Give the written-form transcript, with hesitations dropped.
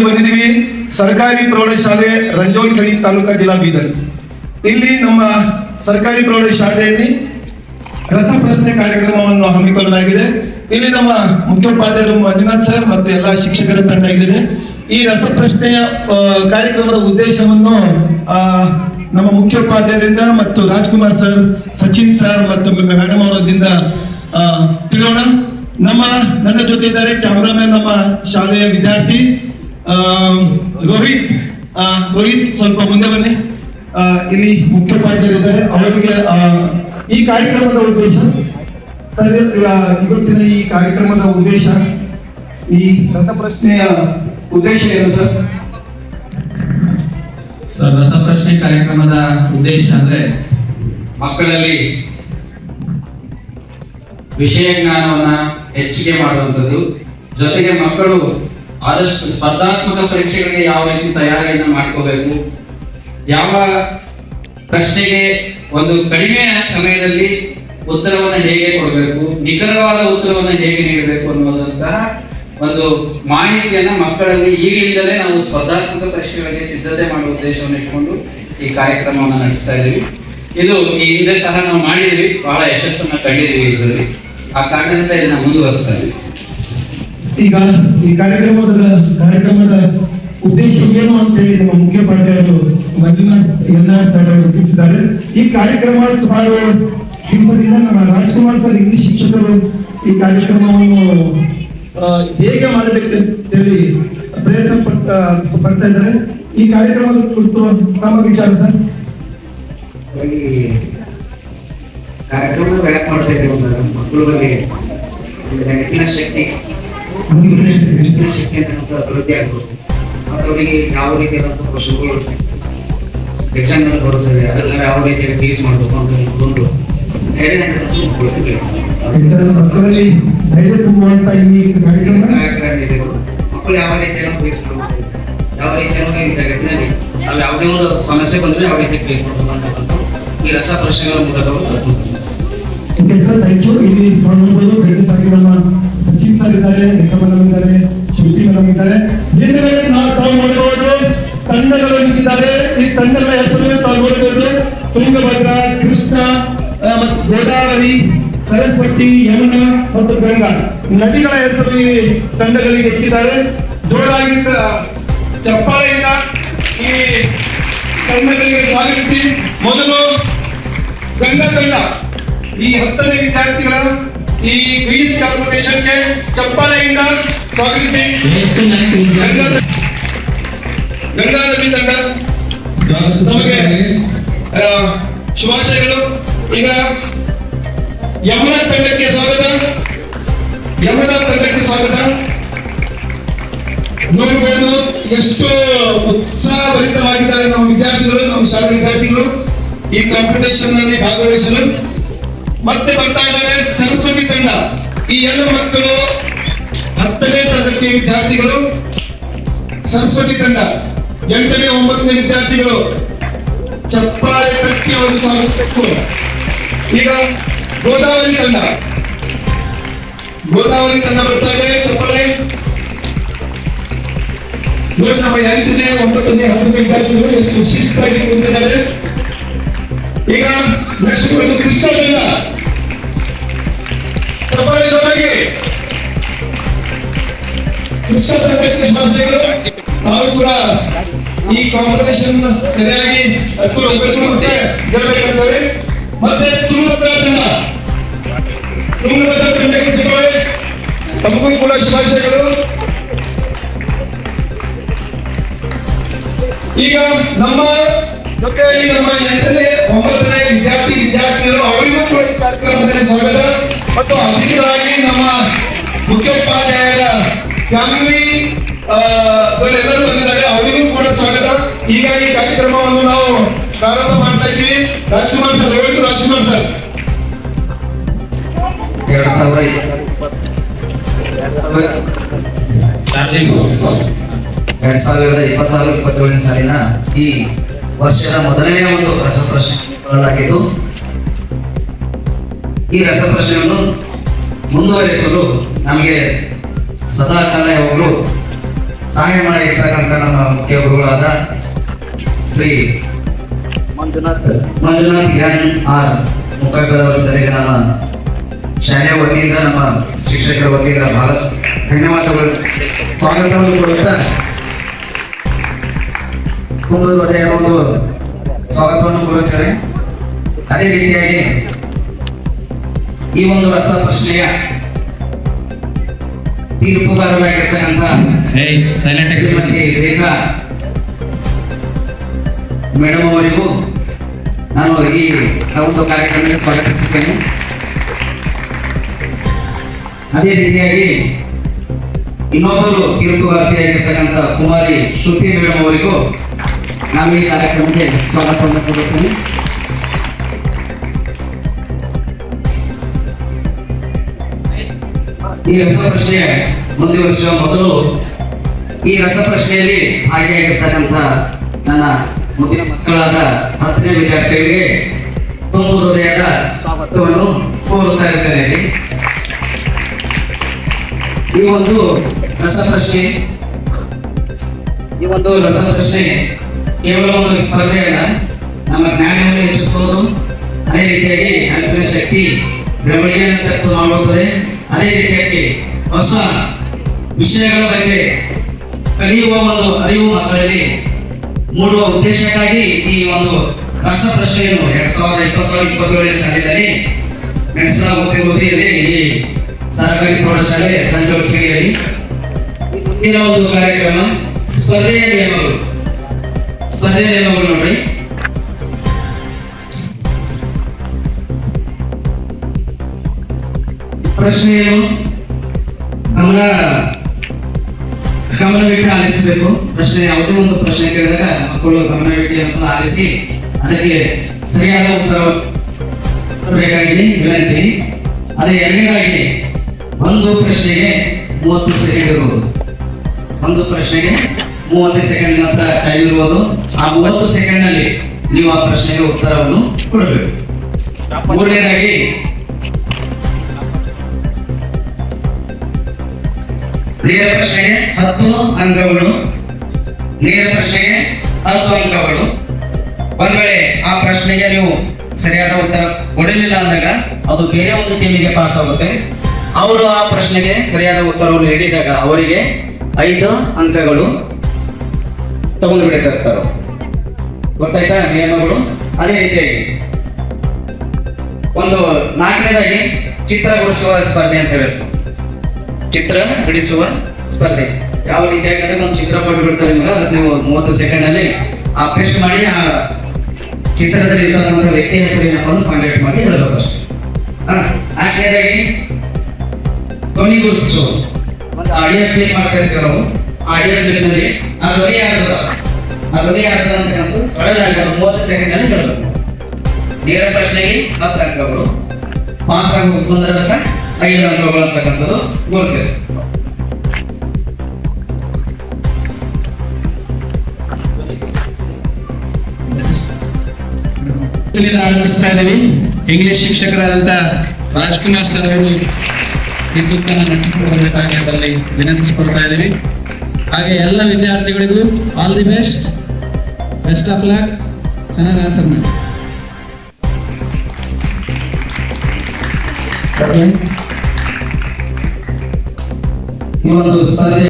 ಬಂದಿದ್ದೀವಿ ಸರ್ಕಾರಿ ಪ್ರೌಢಶಾಲೆ ರಂಜೋಲ್ಕಡಿ ತಾಲೂಕಾ ಜಿಲ್ಲಾ ಬೀದರ್. ಇಲ್ಲಿ ನಮ್ಮ ಸರ್ಕಾರಿ ಪ್ರೌಢಶಾಲೆಯಲ್ಲಿ ರಸಪ್ರಶ್ನೆ ಕಾರ್ಯಕ್ರಮವನ್ನು ಹಮ್ಮಿಕೊಳ್ಳಲಾಗಿದೆ. ಇಲ್ಲಿ ನಮ್ಮ ಮುಖ್ಯೋಪಾಧ್ಯಾಯರು ಮಂಜುನಾಥ್ ಸರ್ ಮತ್ತು ಎಲ್ಲ ಶಿಕ್ಷಕರ ತಂಡ ಇದೆ. ಈ ರಸಪ್ರಶ್ನೆಯ ಕಾರ್ಯಕ್ರಮದ ಉದ್ದೇಶವನ್ನು ನಮ್ಮ ಮುಖ್ಯೋಪಾಧ್ಯಾಯರಿಂದ ಮತ್ತು ರಾಜ್ಕುಮಾರ್ ಸರ್, ಸಚಿನ್ ಸರ್ ಮತ್ತು ಮೇಡಮ್ ಅವರಿಂದ ತಿಳಿಯೋಣ. ನನ್ನ ಜೊತೆ ಇದ್ದಾರೆ ಕ್ಯಾಮ್ರಾಮನ್ ನಮ್ಮ ಶಾಲೆಯ ವಿದ್ಯಾರ್ಥಿ ರೋಹಿತ್. ಸ್ವಲ್ಪ ಮುಂದೆ ಬನ್ನಿ. ಇಲ್ಲಿ ಮುಖ್ಯೋಪಾಧ್ಯಾಯರಿದ್ದಾರೆ, ಅವರಿಗೆ ಈ ಕಾರ್ಯಕ್ರಮದ ಉದ್ದೇಶ ಸರ್, ಇವತ್ತಿನ ಈ ಕಾರ್ಯಕ್ರಮದ ಉದ್ದೇಶ, ಈ ರಸಪ್ರಶ್ನೆಯ ಉದ್ದೇಶ ಏನು ಸರ್? ಸರ್, ರಸಪ್ರಶ್ನೆ ಕಾರ್ಯಕ್ರಮದ ಉದ್ದೇಶ ಅಂದ್ರೆ ಮಕ್ಕಳಲ್ಲಿ ವಿಷಯ ಜ್ಞಾನವನ್ನ ಹೆಚ್ಚಿಗೆ ಮಾಡುವಂಥದ್ದು, ಜೊತೆಗೆ ಮಕ್ಕಳು ಆದಷ್ಟು ಸ್ಪರ್ಧಾತ್ಮಕ ಪರೀಕ್ಷೆಗಳಿಗೆ ಯಾವ ರೀತಿ ತಯಾರಿಯನ್ನು ಮಾಡ್ಕೋಬೇಕು, ಯಾವ ಪ್ರಶ್ನೆಗೆ ಒಂದು ಕಡಿಮೆ ಸಮಯದಲ್ಲಿ ಉತ್ತರವನ್ನು ಹೇಗೆ ಕೊಡಬೇಕು, ನಿಖರವಾದ ಉತ್ತರವನ್ನು ಹೇಗೆ ನೀಡಬೇಕು ಅನ್ನುವಂತಹ ಒಂದು ಮಾಹಿತಿಯನ್ನು ಮಕ್ಕಳಲ್ಲಿ ಈಗಲಿಂದಲೇ ನಾವು ಸ್ಪರ್ಧಾತ್ಮಕ ಪರೀಕ್ಷೆಗಳಿಗೆ ಸಿದ್ಧತೆ ಮಾಡುವ ಉದ್ದೇಶವನ್ನು ಇಟ್ಕೊಂಡು ಈ ಕಾರ್ಯಕ್ರಮವನ್ನು ನಡೆಸ್ತಾ ಇದ್ದೀವಿ. ಇದು ಈ ಹಿಂದೆ ಸಹ ನಾವು ಮಾಡಿದ್ವಿ, ಬಹಳ ಯಶಸ್ಸನ್ನು ಕಂಡಿದ್ದೀವಿ ಇದರಲ್ಲಿ. ಆ ಕಾರಣದಿಂದ ಇದನ್ನ ಮುಂದುವರಿಸ್ತಾ ಇದ್ದೀವಿ. ಈಗ ಈ ಕಾರ್ಯಕ್ರಮದ ಉದ್ದೇಶ ಏನು ಅಂತ ಹೇಳಿ ನಮ್ಮ ಮುಖ್ಯೋಪಾಧ್ಯಾಯರು ಮಂಜುನಾಥ್ ಸರ್ ಅವರು ತಿಳಿಸಿದ್ದಾರೆ. ಈ ಕಾರ್ಯಕ್ರಮ ಸುಮಾರು ದಿವಸದಿಂದ ನಮ್ಮ ರಾಜ್ಕುಮಾರ್ ಸರ್ ಇಂಗ್ಲಿಷ್ ಶಿಕ್ಷಕರು ಈ ಕಾರ್ಯಕ್ರಮವನ್ನು ಹೇಗೆ ಮಾಡಬೇಕಂತೇಳಿ ಪ್ರಯತ್ನ ಪಡ್ತಾ ಇದ್ದಾರೆ. ಈ ಕಾರ್ಯಕ್ರಮದ ಕುರಿತು ತಮ್ಮ ವಿಚಾರ ಸರ್? ಕಾರ್ಯಕ್ರಮ ಪ್ರಯತ್ನ ಮಾಡ್ತಾ ಇದ್ದೇವೆ. ಮಕ್ಕಳುಗಳಿಗೆ ನೆನಪಿನ ಶಕ್ತಿ ಅಭಿವೃದ್ಧಿ ಆಗ್ಬೋದು. ಮಕ್ಕಳಿಗೆ ಯಾವ ರೀತಿಯಾದಂತಹ ಪ್ರಶ್ನೆಗಳು ಎಕ್ಸಾಮ್ ಬರುತ್ತದೆ, ಅದನ್ನ ಯಾವ ರೀತಿಯಾಗಿ ಫೇಸ್ ಮಾಡಬೇಕು ಅಂತ ಒಂದು ಮಕ್ಕಳು ಯಾವ ರೀತಿಯನ್ನು ಫೇಸ್ ಮಾಡಬೇಕು, ಯಾವ ರೀತಿಯನ್ನು ಈ ಜಗತ್ತಿನಲ್ಲಿ ನಾವು ಯಾವುದೇ ಒಂದು ಸಮಸ್ಯೆ ಬಂದ್ರೆ ಯಾವ ರೀತಿ ಫೇಸ್ ಮಾಡಬೇಕು ಅಂತ ಈ ರಸ ಪ್ರಶ್ನೆಗಳ ಮೂಲಕ ಇಲ್ಲಿ ನಮ್ಮ ಸಚಿನ್ ಸರ್ ಇದ್ದಾರೆ, ಇದ್ದಾರೆ, ಶಿಲ್ಪಿ ಮೇಡಮ್ ಇದ್ದಾರೆ. ನಾವು ನೋಡಬಹುದು ತಂಡಗಳು ನಿಂತಿದ್ದಾರೆ. ಈ ತಂಡಗಳ ಹೆಸರು ತಾವು ನೋಡಬಹುದು: ತುಂಗಭದ್ರಾ, ಕೃಷ್ಣ ಮತ್ತು ಗೋದಾವರಿ, ಸರಸ್ವತಿ, ಯಮುನಾ ಮತ್ತು ಗಂಗಾ ನದಿಗಳ ಹೆಸರು ಈ ತಂಡಗಳಿಗೆ ಎತ್ತಿದ್ದಾರೆ. ಜೋರಾಗಿ ಚಪ್ಪಾಳೆಯಿಂದ ಈ ತಂಡಗಳಿಗೆ ಸ್ವಾಗತಿಸಿ. ಮೊದಲು ಗಂಗಾ ತಂಡ, ಈ 10ನೇ ವಿದ್ಯಾರ್ಥಿಗಳ ಈ ಕ್ವೀನ್ಸ್ ಕಾಂಪಿಟೇಷನ್ಗೆ ಚಪ್ಪಾಳೆಯಿಂದ ಸ್ವಾಗತಿಸಿ. ಗಂಗಾ ನದಿ ತಂಡ ನಮಗೆ ಶುಭಾಶಯಗಳು. ಈಗ ಯಮುನಾ ತಂಡಕ್ಕೆ ಸ್ವಾಗತ. ನೋಡಬಹುದು ಎಷ್ಟು ಉತ್ಸಾಹಭರಿತವಾಗಿದ್ದಾರೆ ನಮ್ಮ ವಿದ್ಯಾರ್ಥಿಗಳು, ನಮ್ಮ ಶಾಲಾ ವಿದ್ಯಾರ್ಥಿಗಳು ಈ ಕಾಂಪಿಟೇಷನ್ ನಲ್ಲಿ ಭಾಗವಹಿಸಲು. ಮತ್ತೆ ಬರ್ತಾ ಇದ್ದಾರೆ ಸರಸ್ವತಿ ತಂಡ. ಈ ಎಲ್ಲ ಮಕ್ಕಳು 10ನೇ ತರಗತಿಯ ವಿದ್ಯಾರ್ಥಿಗಳು. ಸರಸ್ವತಿ ತಂಡ 8ನೇ 9ನೇ ವಿದ್ಯಾರ್ಥಿಗಳು. ಚಪ್ಪಾಳೆ ತಟ್ಟಿ ಅವರು ಸ್ವಾಗತಿಸಬೇಕು. ಈಗ ಗೋದಾವರಿ ತಂಡ ಬರ್ತಾ ಇದೆ. ಚಪ್ಪಾಳೆ ನೋಡಿ. ನಮ್ಮ 8ನೇ 9ನೇ 10ನೇ ವಿದ್ಯಾರ್ಥಿಗಳು ಎಷ್ಟು ಶಿಸ್ತಾಗಿ ಕುಂತಿದ್ದಾರೆ. ಈಗ ನೆಕ್ಸ್ಟ್ ಕೃಷ್ಣ ತಂಡ. ಚಪ್ಪಾಳೆ ಜೋರಾಗಿ. ಕೃಷ್ಣ ತಂಡಕ್ಕೆ ಶುಭಾಶಯಗಳು. ನಾವು ಕೂಡ ಈ ಕಾಂಪಿಟೇಷನ್ ಸರಿಯಾಗಿ ಹೋಗ್ಬೇಕು ಮತ್ತೆ ಗೆಲ್ಲಬೇಕಂತಾರೆ. ಮತ್ತೆ ತುಂಗಭದ್ರಾ ತಂಡಕ್ಕೆ ಚಪ್ಪಾಳೆ. ತಮಗೂ ಕೂಡ ಶುಭಾಶಯಗಳು. ಈಗ ನಮ್ಮ ಜೊತೆ ನಮ್ಮ 8ನೇ 9ನೇ ವಿದ್ಯಾರ್ಥಿಗಳು, ಅವರಿಗೂ ಕೂಡ ಈ ಕಾರ್ಯಕ್ರಮದಲ್ಲಿ ಸ್ವಾಗತ. ಮತ್ತು ಅತಿಥಿಗಳಾಗಿ ನಮ್ಮ ಮುಖ್ಯೋಪಾಧ್ಯಾಯರ ಫ್ಯಾಮಿಲಿ ಎಲ್ಲರೂ ಬಂದಿದ್ದಾರೆ, ಅವರಿಗೂ ಕೂಡ ಸ್ವಾಗತ. ಈಗ ಈ ಕಾರ್ಯಕ್ರಮವನ್ನು ನಾವು ಪ್ರಾರಂಭ ಮಾಡ್ತಾ ಇದ್ದೀವಿ. Rajkumar sir, Rajkumar sir. 2024-27 ಸಾಲಿನ ಈ ವರ್ಷದ ಮೊದಲನೇ ಒಂದು ರಸಪ್ರಶ್ನೆ ಆಗಿದ್ದು, ಈ ರಸಪ್ರಶ್ನೆಯನ್ನು ಮುಂದುವರಿಸಲು ನಮಗೆ ಸದಾ ಕಾಲ ಯಾವಾಗಲೂ ಸಹಾಯ ಮಾಡಿರ್ತಕ್ಕಂಥ ನಮ್ಮ ಮುಖ್ಯ ಗುರುಗಳಾದ ಶ್ರೀ ಮಂಜುನಾಥ್ ಎನ್ ಆರ್ ಮುಖಾಂತರ ಸರಿಗೆ ನಮ್ಮ ಶಾಲೆಯ ವತಿಯಿಂದ ನಮ್ಮ ಶಿಕ್ಷಕರ ವತಿಯಿಂದ ಬಹಳ ಧನ್ಯವಾದಗಳು ಸ್ವಾಗತವನ್ನು ಕೊಡುತ್ತಾ ತುಂಬ ಹೃದಯದ ಒಂದು ಸ್ವಾಗತವನ್ನು ಕೋರುತ್ತೇವೆ. ಅದೇ ರೀತಿಯಾಗಿ ಈ ಒಂದು ರಸ ಪ್ರಶ್ನೆಯ ತೀರ್ಪುಗಾರರಾಗಿರ್ತಕ್ಕಂಥ ಶ್ರೀಮತಿ ರೇಖಾ ಮೇಡಮ್ ಅವರಿಗೂ ನಾನು ಈ ಒಂದು ಕಾರ್ಯಕ್ರಮಕ್ಕೆ ಸ್ವಾಗತಿಸುತ್ತೇನೆ. ಅದೇ ರೀತಿಯಾಗಿ ಇನ್ನೊಬ್ಬರು ತೀರ್ಪುಗಾರ್ತಿಯಾಗಿರ್ತಕ್ಕಂಥ ಕುಮಾರಿ ಶ್ರುತಿ ಮೇಡಮ್ ಅವರಿಗೂ ನಾನು ಈ ಕಾರ್ಯಕ್ರಮಕ್ಕೆ ಸ್ವಾಗತವನ್ನು ಕೊಡುತ್ತೇನೆ. ಈ ರಸಪ್ರಶ್ನೆ ಮುಂದುವರಿಸುವ ಮೊದಲು ಈ ರಸಪ್ರಶ್ನೆಯಲ್ಲಿ ಭಾಗಿಯಾಗಿರ್ತಕ್ಕಂಥ ನನ್ನ ಮುಂದಿನ ಮಕ್ಕಳಾದ 10ನೇ ವಿದ್ಯಾರ್ಥಿಗಳಿಗೆ ತುಂಬ ಹೃದಯದ ಸ್ವಾಗತವನ್ನು ಕೋರುತ್ತಾ ಇದ್ದೇನೆ. ಈ ಒಂದು ರಸಪ್ರಶ್ನೆ ಕೇವಲ ಒಂದು ಸ್ಪರ್ಧೆಯಲ್ಲ, ನಮ್ಮ ಜ್ಞಾನವನ್ನು ಹೆಚ್ಚಿಸಬಹುದು. ಅದೇ ರೀತಿಯಾಗಿ ಕಲ್ಪನೆ ಶಕ್ತಿ ಬೆಳವಣಿಗೆಯನ್ನು ಮಾಡುತ್ತದೆ. ಅದೇ ರೀತಿಯಾಗಿ ಹೊಸ ವಿಷಯಗಳ ಬಗ್ಗೆ ಕಲಿಯುವ ಒಂದು ಅರಿವು ಮಕ್ಕಳಲ್ಲಿ ಮೂಡುವ ಉದ್ದೇಶಕ್ಕಾಗಿ ಈ ಒಂದು ರಸಪ್ರಶ್ನೆಯನ್ನು 2026-27 ಸಾಲಿನಲ್ಲಿ ನಡೆಸಲಾಗುತ್ತಿರುವುದು ಈ ಸರ್ಕಾರಿ ಪ್ರೌಢಶಾಲೆ ರಂಜೋಳ್ಕೇರಿಯಲ್ಲಿ. ಮುಂದಿನ ಒಂದು ಕಾರ್ಯಕ್ರಮ ಸ್ಪರ್ಧೆಯ ನಿಯಮಗಳು ನೋಡಿ. ಪ್ರಶ್ನೆಯನ್ನು ಗಮನವಿಟ್ಟು ಆಲಿಸಬೇಕು. ಪ್ರಶ್ನೆ ಯಾವುದೇ ಒಂದು ಪ್ರಶ್ನೆ ಕೇಳಿದಾಗ ಮಕ್ಕಳು ಗಮನವಿಟ್ಟು ಅಂತ ಆಲಿಸಿ ಅದಕ್ಕೆ ಸರಿಯಾದ ಉತ್ತರ ಬೇಕಾಗಿದೆ ವಿನಂತಿ. ಅದೇ ಎರಡನೇದಾಗಿ ಒಂದು ಪ್ರಶ್ನೆಗೆ 30 ಸೆಕೆಂಡ್ ಇರುವುದು. ಒಂದು ಪ್ರಶ್ನೆಗೆ 30 ಸೆಕೆಂಡ್ ಮಾತ್ರ ಟೈಮ್ ಇರುವುದು. ಆ 30 ಸೆಕೆಂಡ್ ನಲ್ಲಿ ನೀವು ಆ ಪ್ರಶ್ನೆಗೆ ಉತ್ತರವನ್ನು ಕೊಡಬೇಕು. ಮೂರನೇದಾಗಿ ನೇರ ಪ್ರಶ್ನೆಗೆ 10 ಅಂಕಗಳು. ಒಂದ್ ವೇಳೆ ಆ ಪ್ರಶ್ನೆಗೆ ನೀವು ಸರಿಯಾದ ಉತ್ತರ ಕೊಡಲಿಲ್ಲ ಅಂದಾಗ ಅದು ಬೇರೆ ಒಂದು ಟೀಮಿಗೆ ಪಾಸ್ ಆಗುತ್ತೆ. ಅವರು ಆ ಪ್ರಶ್ನೆಗೆ ಸರಿಯಾದ ಉತ್ತರವನ್ನು ನೀಡಿದಾಗ ಅವರಿಗೆ 5 ಅಂಕಗಳು ತಗೊಂಡು ಬಿಡುತ್ತಾರೆ. ಗೊತ್ತಾಯ್ತಾ ನಿಯಮಗಳು? ಅದೇ ರೀತಿಯಾಗಿ ಒಂದು 4ನೇದಾಗಿ ಚಿತ್ರ ಬಿಡಿಸುವ ಸ್ಪರ್ಧೆ ಅಂತ ಹೇಳಬೇಕು. ಚಿತ್ರ ಬಿಡಿಸುವ ಸ್ಪರ್ಧೆ ಯಾವ ರೀತಿಯಾಗಿ ಅಂದ್ರೆ ಒಂದು ಚಿತ್ರ ಕೊಟ್ಟು ಬಿಡ್ತಾರೆ ನಿಮ್ಗೆ. ಅದಕ್ಕೆ ನೀವು 30 ಸೆಕೆಂಡ್ ಅಲ್ಲಿ ಆ ಪೇಸ್ಟ್ ಮಾಡಿ ಆ ಚಿತ್ರದಲ್ಲಿ ಇರುವಂತಹ ವ್ಯಕ್ತಿ ಹೆಸರಿನಪ್ಪ ಕಾಂಟ್ಯಾಕ್ಟ್ ಮಾಡಿ ಹೇಳಬೇಕು ಅಷ್ಟೇ. 4ನೇದಾಗಿ ಧ್ವನಿ ಗುರುತಿಸುವ ಒಂದು ಆಡಿಯೋ ಕ್ಲಿಪ್ ಮಾಡ್ತಾ ಇರ್ತೀವಿ ನಾವು. ಆಡಿಯೋ ಕ್ಲಿಪ್ ನಲ್ಲಿ ಆ ಧ್ವನಿ ಯಾರ್ದು ಅಂತಕ್ಕಂಥ ಸರಳ 30 ಸೆಕೆಂಡ್ ಅಲ್ಲಿ ಹೇಳಬೇಕು. ನೇರ ಪ್ರಶ್ನೆಗೆ 10 ಅಂಕಗಳು, ಪಾಸ್ ಆಗಿ ಬಂದ್ರೆ 5 ಅಂಕಗಳು ಅಂತಕ್ಕಂಥದ್ದು ಗೊತ್ತಿದೆ. ಆರಂಭಿಸ್ತಾ ಇದ್ದೀವಿ. ಇಂಗ್ಲಿಷ್ ಶಿಕ್ಷಕರಾದಂತ ರಾಜ್ಕುಮಾರ್ ಸರ್ ಅವರು ಈ ಸೂತ್ರವನ್ನು ನಡೆಸಿಕೊಡಬೇಕಾಗಿ ಅವರಲ್ಲಿ ವಿನಂತಿಸಿಕೊಳ್ತಾ ಇದ್ದೀವಿ. ಹಾಗೆ ಎಲ್ಲ ವಿದ್ಯಾರ್ಥಿಗಳಿಗೂ all the best of luck. ಚೆನ್ನಾಗಿ ಆನ್ಸರ್ ಮಾಡಿ. ಈ ಒಂದು ಸ್ಪರ್ಧೆ